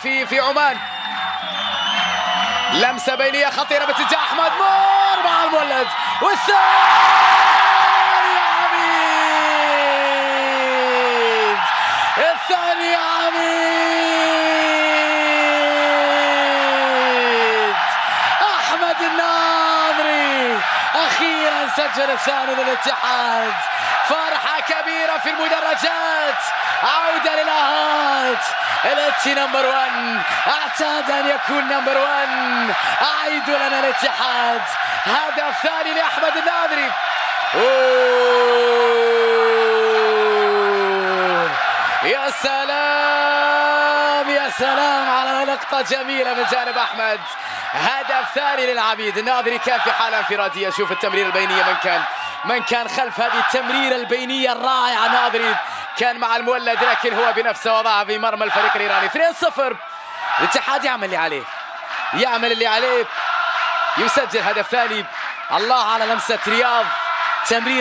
في عمان. لمسة بينية خطيرة باتجاه أحمد نور مع المولد، والثاني عميد، الثاني عميد أحمد الناظري أخيرا سجل الثاني للاتحاد. فرحة كبيرة في المدرجات، عودة للآهات. الاتي نمبر 1 اعتاد ان يكون نمبر 1. اعيدوا لنا الاتحاد. هدف ثاني لاحمد الناظري. يا سلام يا سلام على لقطة جميلة من جانب احمد. هدف ثاني للعبيد. الناظري كان في حالة انفرادية. شوف التمريرة البينية، من كان خلف هذه التمريرة البينية الرائعة. الناظري كان مع المولد لكن هو بنفسه وضعها في مرمى الفريق الايراني. 2-0. الاتحاد يعمل اللي عليه، يسجل هدف ثاني. الله على لمسة رياض، تمرير